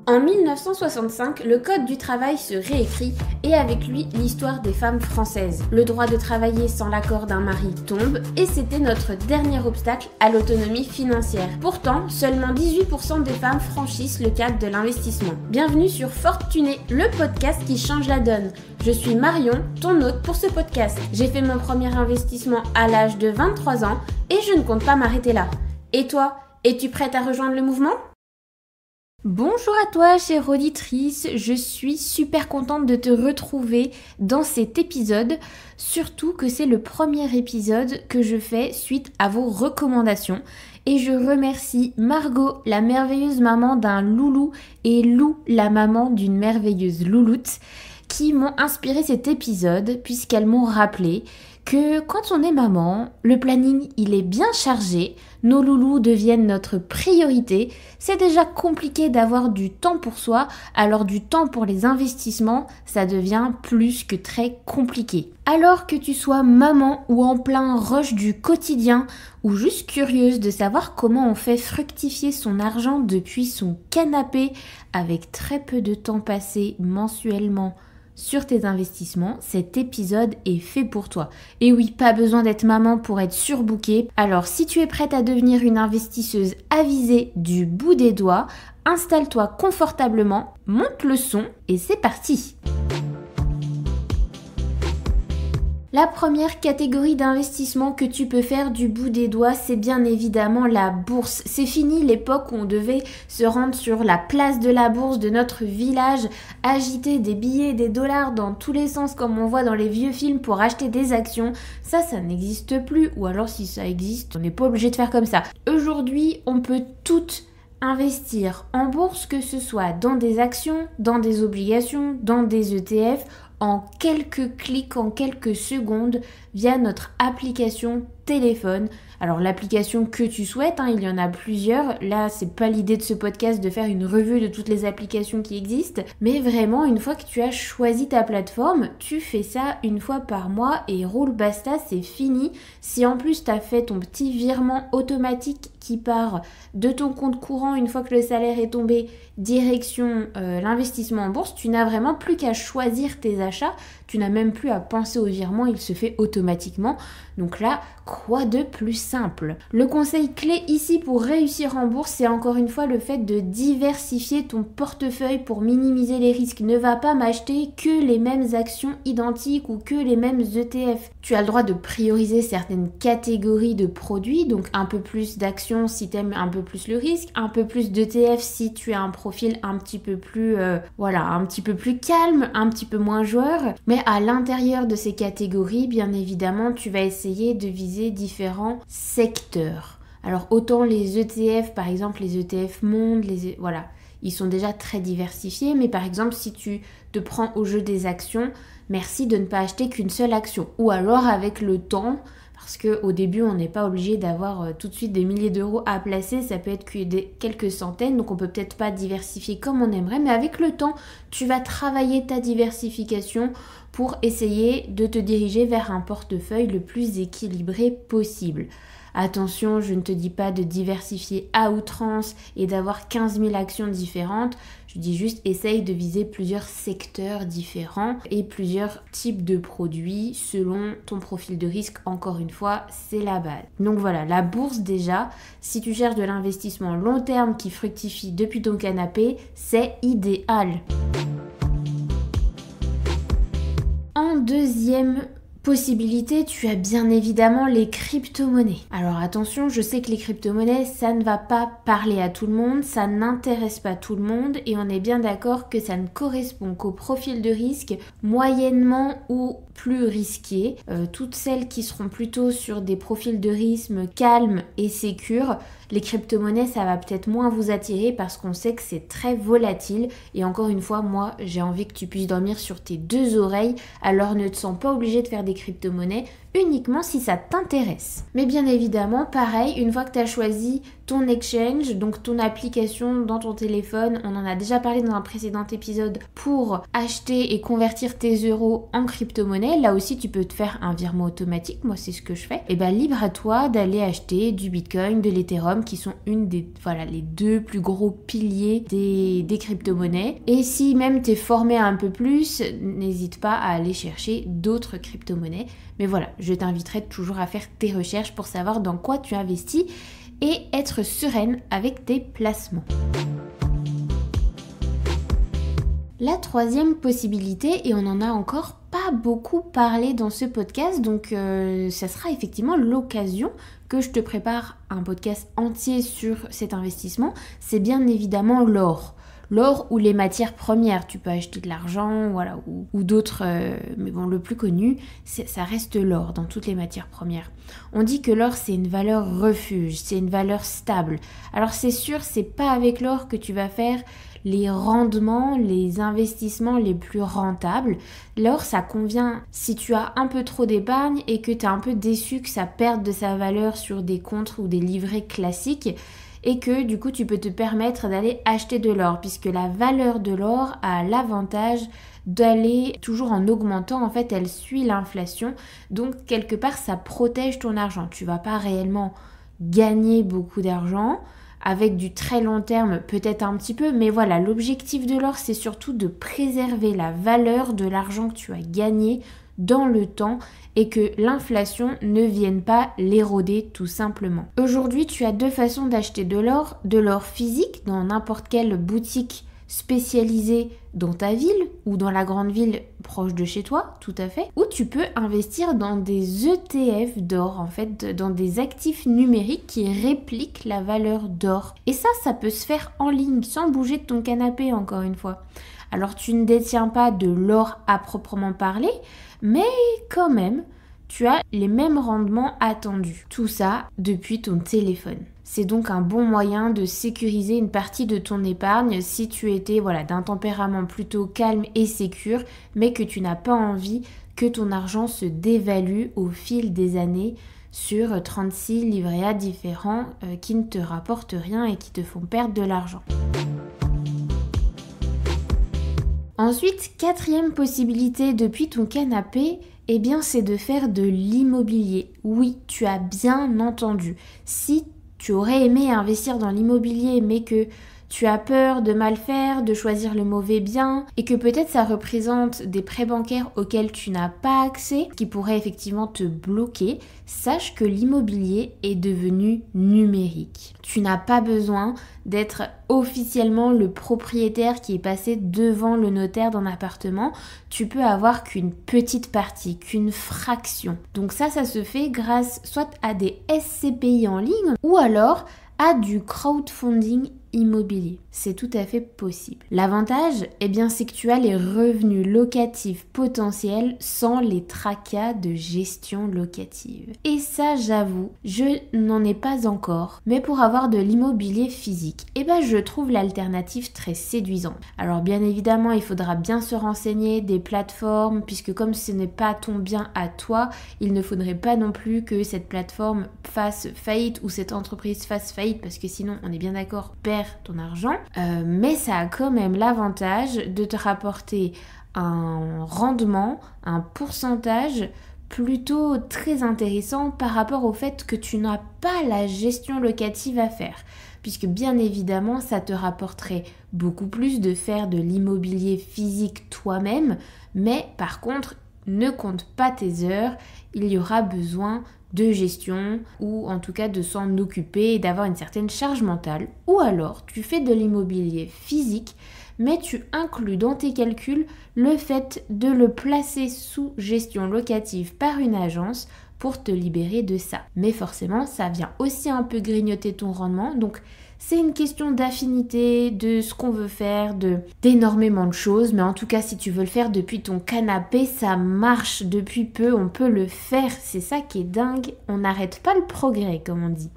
En 1965, le Code du travail se réécrit et avec lui l'histoire des femmes françaises. Le droit de travailler sans l'accord d'un mari tombe et c'était notre dernier obstacle à l'autonomie financière. Pourtant, seulement 18% des femmes franchissent le cap de l'investissement. Bienvenue sur Fortuné, le podcast qui change la donne. Je suis Marion, ton hôte pour ce podcast. J'ai fait mon premier investissement à l'âge de 23 ans et je ne compte pas m'arrêter là. Et toi, es-tu prête à rejoindre le mouvement ? Bonjour à toi chère auditrice, je suis super contente de te retrouver dans cet épisode, surtout que c'est le premier épisode que je fais suite à vos recommandations et je remercie Margot, la merveilleuse maman d'un loulou et Lou, la maman d'une merveilleuse louloute qui m'ont inspiré cet épisode puisqu'elles m'ont rappelé que quand on est maman, le planning il est bien chargé, nos loulous deviennent notre priorité, c'est déjà compliqué d'avoir du temps pour soi, alors du temps pour les investissements, ça devient plus que très compliqué. Alors que tu sois maman ou en plein rush du quotidien, ou juste curieuse de savoir comment on fait fructifier son argent depuis son canapé avec très peu de temps passé mensuellement sur tes investissements, cet épisode est fait pour toi. Et oui, pas besoin d'être maman pour être surbookée. Alors si tu es prête à devenir une investisseuse avisée du bout des doigts, installe-toi confortablement, monte le son et c'est parti! La première catégorie d'investissement que tu peux faire du bout des doigts, c'est bien évidemment la bourse. C'est fini l'époque où on devait se rendre sur la place de la bourse de notre village, agiter des billets, des dollars dans tous les sens comme on voit dans les vieux films pour acheter des actions. Ça n'existe plus. Ou alors si ça existe, on n'est pas obligé de faire comme ça. Aujourd'hui, on peut toutes investir en bourse, que ce soit dans des actions, dans des obligations, dans des ETF, en quelques clics, en quelques secondes, via notre application téléphone. Alors l'application que tu souhaites, il y en a plusieurs. Là, c'est pas l'idée de ce podcast de faire une revue de toutes les applications qui existent, mais vraiment, une fois que tu as choisi ta plateforme, tu fais ça une fois par mois et roule basta, c'est fini. Si en plus tu as fait ton petit virement automatique qui part de ton compte courant une fois que le salaire est tombé, direction l'investissement en bourse, tu n'as vraiment plus qu'à choisir tes achats, tu n'as même plus à penser au virement, il se fait automatiquement. Donc là, quoi de plus simple? Le conseil clé ici pour réussir en bourse, c'est encore une fois le fait de diversifier ton portefeuille pour minimiser les risques. Ne va pas m'acheter que les mêmes actions identiques ou que les mêmes ETF. Tu as le droit de prioriser certaines catégories de produits, donc un peu plus d'actions si tu aimes un peu plus le risque, un peu plus d'ETF si tu as un profil un petit peu plus un petit peu plus calme, un petit peu moins joueur. Mais à l'intérieur de ces catégories, bien évidemment, tu vas essayer de viser différents secteurs. Alors autant les ETF, par exemple les ETF monde, ils sont déjà très diversifiés, mais par exemple si tu te prends au jeu des actions, merci de ne pas acheter qu'une seule action. Ou alors avec le temps, parce qu'au début on n'est pas obligé d'avoir tout de suite des milliers d'euros à placer, ça peut être que quelques centaines, donc on peut peut-être pas diversifier comme on aimerait, mais avec le temps, tu vas travailler ta diversification pour essayer de te diriger vers un portefeuille le plus équilibré possible. Attention, je ne te dis pas de diversifier à outrance et d'avoir 15 000 actions différentes. Je dis juste essaye de viser plusieurs secteurs différents et plusieurs types de produits selon ton profil de risque. Encore une fois, c'est la base. Donc voilà, la bourse déjà, si tu cherches de l'investissement long terme qui fructifie depuis ton canapé, c'est idéal. En deuxième possibilité, tu as bien évidemment les crypto-monnaies. Alors attention, je sais que les crypto-monnaies, ça ne va pas parler à tout le monde, ça n'intéresse pas tout le monde et on est bien d'accord que ça ne correspond qu'au profil de risque moyennement ou plus risqué. Toutes celles qui seront plutôt sur des profils de risque calmes et sécures, les crypto-monnaies, ça va peut-être moins vous attirer parce qu'on sait que c'est très volatile. Et encore une fois, moi, j'ai envie que tu puisses dormir sur tes deux oreilles. Alors ne te sens pas obligé de faire des crypto-monnaies uniquement si ça t'intéresse. Mais bien évidemment, pareil, une fois que tu as choisi ton exchange, donc ton application dans ton téléphone, on en a déjà parlé dans un précédent épisode, pour acheter et convertir tes euros en crypto-monnaie, crypto-monnaie, là aussi tu peux te faire un virement automatique, moi c'est ce que je fais, et ben libre à toi d'aller acheter du Bitcoin, de l'Ethereum qui sont les deux plus gros piliers des crypto-monnaies. Et si même t'es formé un peu plus, n'hésite pas à aller chercher d'autres crypto-monnaies. Mais voilà, je t'inviterai toujours à faire tes recherches pour savoir dans quoi tu investis et être sereine avec tes placements. La troisième possibilité, et on en a encore pas beaucoup parlé dans ce podcast, donc ça sera effectivement l'occasion que je te prépare un podcast entier sur cet investissement, c'est bien évidemment l'or. L'or ou les matières premières, tu peux acheter de l'argent, voilà, ou d'autres, mais bon, le plus connu, ça reste l'or dans toutes les matières premières. On dit que l'or, c'est une valeur refuge, c'est une valeur stable. Alors c'est sûr, c'est pas avec l'or que tu vas faire les rendements, les investissements les plus rentables. L'or, ça convient si tu as un peu trop d'épargne et que tu es un peu déçu que ça perde de sa valeur sur des comptes ou des livrets classiques et que du coup tu peux te permettre d'aller acheter de l'or puisque la valeur de l'or a l'avantage d'aller toujours en augmentant, en fait elle suit l'inflation, donc quelque part ça protège ton argent. Tu vas pas réellement gagner beaucoup d'argent, avec du très long terme peut-être un petit peu, mais voilà, l'objectif de l'or c'est surtout de préserver la valeur de l'argent que tu as gagné dans le temps et que l'inflation ne vienne pas l'éroder tout simplement. Aujourd'hui, tu as deux façons d'acheter de l'or physique dans n'importe quelle boutique spécialisée dans ta ville ou dans la grande ville proche de chez toi, tout à fait, ou tu peux investir dans des ETF d'or, en fait, dans des actifs numériques qui répliquent la valeur d'or. Et ça peut se faire en ligne, sans bouger de ton canapé, encore une fois. Alors tu ne détiens pas de l'or à proprement parler, mais quand même, tu as les mêmes rendements attendus. Tout ça depuis ton téléphone. C'est donc un bon moyen de sécuriser une partie de ton épargne si tu étais d'un tempérament plutôt calme et sécure, mais que tu n'as pas envie que ton argent se dévalue au fil des années sur 36 livrets A différents qui ne te rapportent rien et qui te font perdre de l'argent. Ensuite, quatrième possibilité depuis ton canapé, c'est de faire de l'immobilier. Oui, tu as bien entendu. Si tu aurais aimé investir dans l'immobilier mais que tu as peur de mal faire, de choisir le mauvais bien et que peut-être ça représente des prêts bancaires auxquels tu n'as pas accès, qui pourraient effectivement te bloquer, sache que l'immobilier est devenu numérique. Tu n'as pas besoin d'être officiellement le propriétaire qui est passé devant le notaire d'un appartement. Tu peux avoir qu'une petite partie, qu'une fraction. Donc ça se fait grâce soit à des SCPI en ligne ou alors à du crowdfunding immobilier. C'est tout à fait possible. L'avantage, c'est que tu as les revenus locatifs potentiels sans les tracas de gestion locative. Et ça, j'avoue, je n'en ai pas encore. Mais pour avoir de l'immobilier physique, je trouve l'alternative très séduisante. Alors bien évidemment, il faudra bien se renseigner des plateformes, puisque comme ce n'est pas ton bien à toi, il ne faudrait pas non plus que cette plateforme fasse faillite ou cette entreprise fasse faillite, parce que sinon, on est bien d'accord, perd ton argent, mais ça a quand même l'avantage de te rapporter un rendement, un pourcentage plutôt très intéressant par rapport au fait que tu n'as pas la gestion locative à faire, puisque bien évidemment ça te rapporterait beaucoup plus de faire de l'immobilier physique toi-même, mais par contre ne compte pas tes heures, il y aura besoin de gestion ou en tout cas de s'en occuper et d'avoir une certaine charge mentale. Ou alors tu fais de l'immobilier physique mais tu inclus dans tes calculs le fait de le placer sous gestion locative par une agence pour te libérer de ça. Mais forcément ça vient aussi un peu grignoter ton rendement, donc c'est une question d'affinité, de ce qu'on veut faire, d'énormément de choses. Mais en tout cas, si tu veux le faire depuis ton canapé, ça marche depuis peu, on peut le faire. C'est ça qui est dingue, on n'arrête pas le progrès, comme on dit.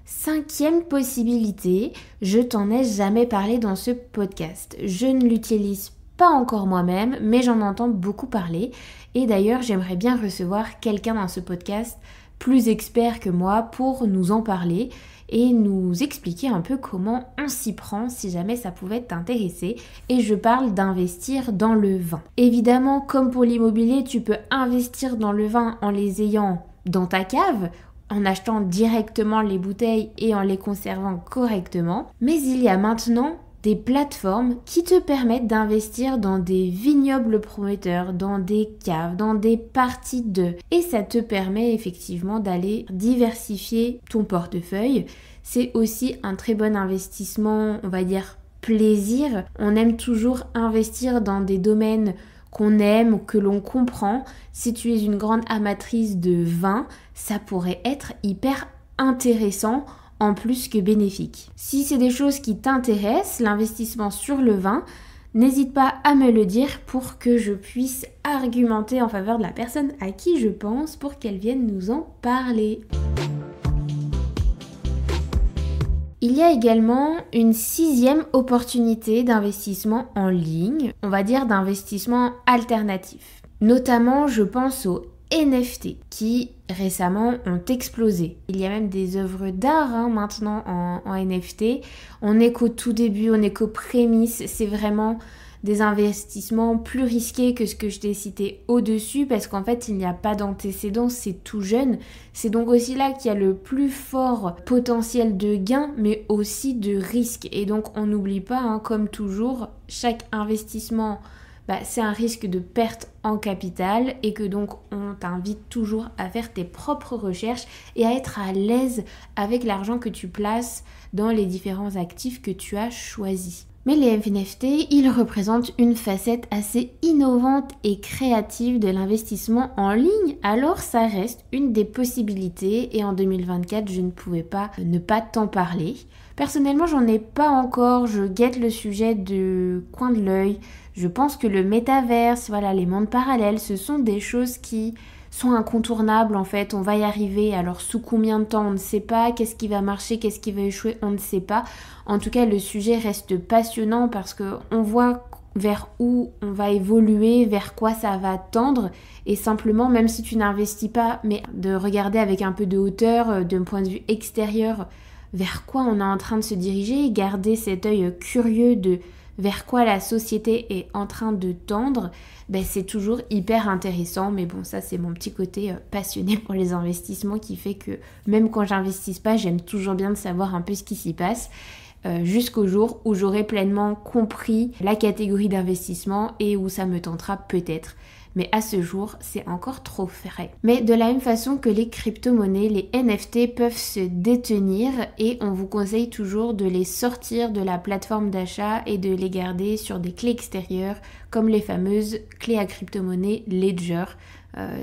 Cinquième possibilité, je t'en ai jamais parlé dans ce podcast. Je ne l'utilise pas encore moi-même, mais j'en entends beaucoup parler. Et d'ailleurs, j'aimerais bien recevoir quelqu'un dans ce podcast plus expert que moi pour nous en parler et nous expliquer un peu comment on s'y prend si jamais ça pouvait t'intéresser. Et je parle d'investir dans le vin. Évidemment, comme pour l'immobilier, tu peux investir dans le vin en les ayant dans ta cave, en achetant directement les bouteilles et en les conservant correctement. Mais il y a maintenant des plateformes qui te permettent d'investir dans des vignobles prometteurs, dans des caves, dans des parties d'œufs. Et ça te permet effectivement d'aller diversifier ton portefeuille. C'est aussi un très bon investissement, on va dire plaisir. On aime toujours investir dans des domaines qu'on aime ou que l'on comprend. Si tu es une grande amatrice de vin, ça pourrait être hyper intéressant en plus que bénéfique. Si c'est des choses qui t'intéressent, l'investissement sur le vin, n'hésite pas à me le dire pour que je puisse argumenter en faveur de la personne à qui je pense pour qu'elle vienne nous en parler. Il y a également une 6e opportunité d'investissement en ligne, on va dire d'investissement alternatif. Notamment, je pense aux NFT qui récemment ont explosé. Il y a même des œuvres d'art maintenant en NFT. On n'est qu'au tout début, on n'est qu'aux prémices. C'est vraiment des investissements plus risqués que ce que je t'ai cité au-dessus parce qu'en fait, il n'y a pas d'antécédent, c'est tout jeune. C'est donc aussi là qu'il y a le plus fort potentiel de gain, mais aussi de risque. Et donc, on n'oublie pas, comme toujours, chaque investissement, c'est un risque de perte en capital et que donc on t'invite toujours à faire tes propres recherches et à être à l'aise avec l'argent que tu places dans les différents actifs que tu as choisis. Mais les NFT, ils représentent une facette assez innovante et créative de l'investissement en ligne, alors ça reste une des possibilités et en 2024, je ne pouvais pas ne pas t'en parler. Personnellement, j'en ai pas encore, je guette le sujet de coin de l'œil. Je pense que le métaverse, les mondes parallèles, ce sont des choses qui sont incontournables en fait, on va y arriver. Alors sous combien de temps, on ne sait pas, qu'est-ce qui va marcher, qu'est-ce qui va échouer, on ne sait pas. En tout cas, le sujet reste passionnant parce qu'on voit vers où on va évoluer, vers quoi ça va tendre et simplement, même si tu n'investis pas, mais de regarder avec un peu de hauteur, d'un point de vue extérieur, vers quoi on est en train de se diriger, garder cet œil curieux de vers quoi la société est en train de tendre, c'est toujours hyper intéressant. Mais bon, ça c'est mon petit côté passionné pour les investissements qui fait que même quand j'investis pas, j'aime toujours bien de savoir un peu ce qui s'y passe. Jusqu'au jour où j'aurai pleinement compris la catégorie d'investissement et où ça me tentera peut-être. Mais à ce jour, c'est encore trop frais. Mais de la même façon que les crypto-monnaies, les NFT peuvent se détenir et on vous conseille toujours de les sortir de la plateforme d'achat et de les garder sur des clés extérieures comme les fameuses clés à crypto-monnaie Ledger.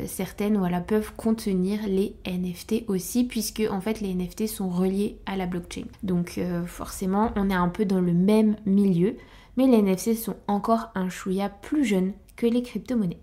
Certaines peuvent contenir les NFT aussi puisque en fait les NFT sont reliés à la blockchain. Donc forcément on est un peu dans le même milieu, mais les NFT sont encore un chouïa plus jeune que les crypto-monnaies.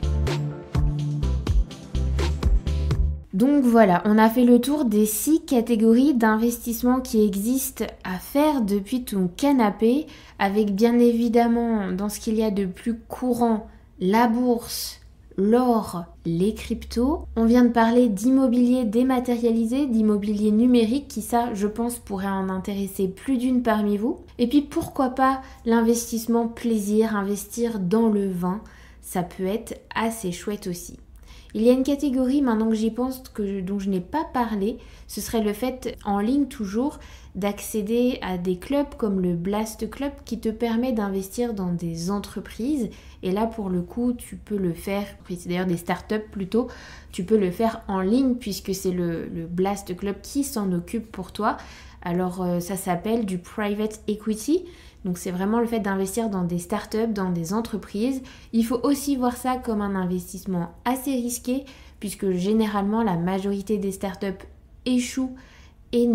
Donc voilà, on a fait le tour des 6 catégories d'investissement qui existent à faire depuis ton canapé, avec bien évidemment dans ce qu'il y a de plus courant la bourse, l'or, les cryptos. On vient de parler d'immobilier dématérialisé, d'immobilier numérique qui ça, je pense, pourrait en intéresser plus d'une parmi vous. Et puis pourquoi pas l'investissement plaisir, investir dans le vin, ça peut être assez chouette aussi. Il y a une catégorie, maintenant que j'y pense, dont je n'ai pas parlé, ce serait le fait, en ligne toujours, d'accéder à des clubs comme le Blast Club qui te permet d'investir dans des entreprises. Et là, pour le coup, tu peux le faire, c'est d'ailleurs des startups plutôt, tu peux le faire en ligne puisque c'est le Blast Club qui s'en occupe pour toi. Alors, ça s'appelle du private equity. Donc c'est vraiment le fait d'investir dans des startups, dans des entreprises. Il faut aussi voir ça comme un investissement assez risqué puisque généralement la majorité des startups échouent et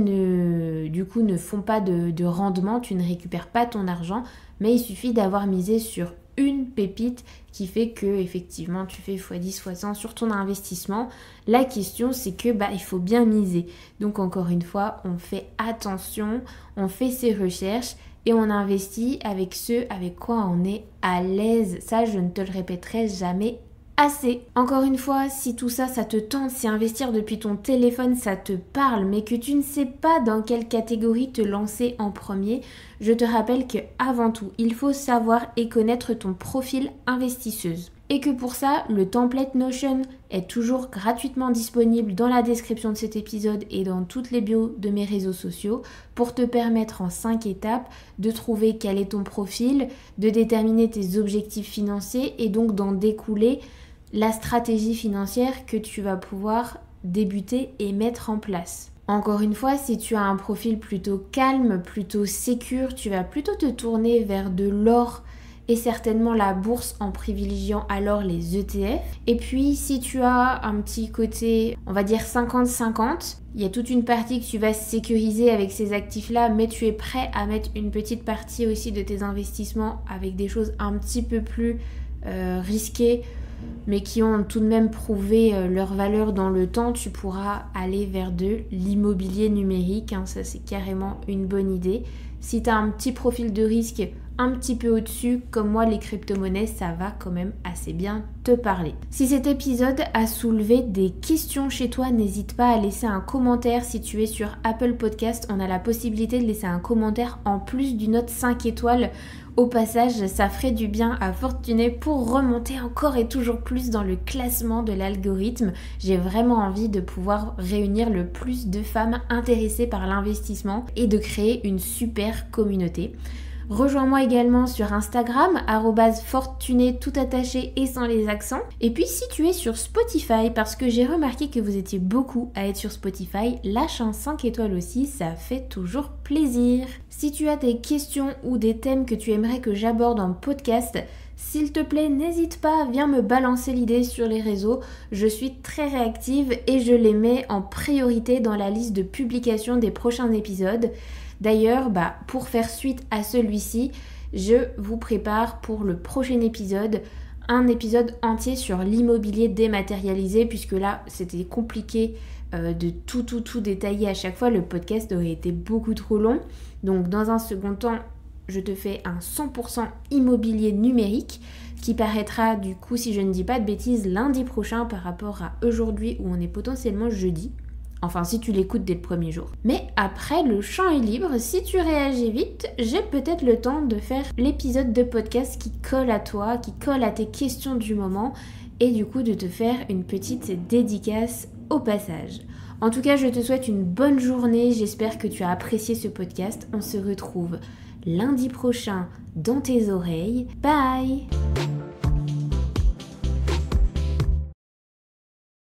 du coup ne font pas de rendement. Tu ne récupères pas ton argent, mais il suffit d'avoir misé sur une pépite qui fait que effectivement tu fais x10 x100 sur ton investissement. La question c'est que il faut bien miser. Donc encore une fois, on fait attention, on fait ses recherches et on investit avec ce avec quoi on est à l'aise. Ça, je ne te le répéterai jamais assez. Encore une fois, si tout ça, ça te tente, si investir depuis ton téléphone, ça te parle, mais que tu ne sais pas dans quelle catégorie te lancer en premier, je te rappelle que avant tout, il faut savoir et connaître ton profil investisseuse. Et que pour ça, le template Notion est toujours gratuitement disponible dans la description de cet épisode et dans toutes les bios de mes réseaux sociaux pour te permettre en 5 étapes de trouver quel est ton profil, de déterminer tes objectifs financiers et donc d'en découler la stratégie financière que tu vas pouvoir débuter et mettre en place. Encore une fois, si tu as un profil plutôt calme, plutôt sécure, tu vas plutôt te tourner vers de l'or et certainement la bourse en privilégiant alors les ETF. Et puis si tu as un petit côté, on va dire 50-50, il y a toute une partie que tu vas sécuriser avec ces actifs-là, mais tu es prêt à mettre une petite partie aussi de tes investissements avec des choses un petit peu plus risquées, mais qui ont tout de même prouvé leur valeur dans le temps. Tu pourras aller vers de l'immobilier numérique, ça c'est carrément une bonne idée. Si tu as un petit profil de risque un petit peu au-dessus, comme moi les crypto-monnaies, ça va quand même assez bien te parler. Si cet épisode a soulevé des questions chez toi, n'hésite pas à laisser un commentaire. Si tu es sur Apple Podcast, on a la possibilité de laisser un commentaire en plus d'une note 5 étoiles. Au passage, ça ferait du bien à Fortuné pour remonter encore et toujours plus dans le classement de l'algorithme. J'ai vraiment envie de pouvoir réunir le plus de femmes intéressées par l'investissement et de créer une super communauté. Rejoins-moi également sur Instagram, @fortuné tout attaché et sans les accents. Et puis si tu es sur Spotify, parce que j'ai remarqué que vous étiez beaucoup à être sur Spotify, lâche un 5 étoiles aussi, ça fait toujours plaisir. Si tu as des questions ou des thèmes que tu aimerais que j'aborde en podcast, s'il te plaît, n'hésite pas, viens me balancer l'idée sur les réseaux. Je suis très réactive et je les mets en priorité dans la liste de publication des prochains épisodes. D'ailleurs, pour faire suite à celui-ci, je vous prépare pour le prochain épisode un épisode entier sur l'immobilier dématérialisé, puisque là, c'était compliqué de tout détailler à chaque fois. Le podcast aurait été beaucoup trop long. Donc, dans un second temps, je te fais un 100% immobilier numérique qui paraîtra du coup, si je ne dis pas de bêtises, lundi prochain par rapport à aujourd'hui où on est potentiellement jeudi. Enfin, si tu l'écoutes dès le premier jour. Mais après, le champ est libre. Si tu réagis vite, j'ai peut-être le temps de faire l'épisode de podcast qui colle à toi, qui colle à tes questions du moment et du coup de te faire une petite dédicace au passage. En tout cas, je te souhaite une bonne journée. J'espère que tu as apprécié ce podcast. On se retrouve lundi prochain dans tes oreilles. Bye!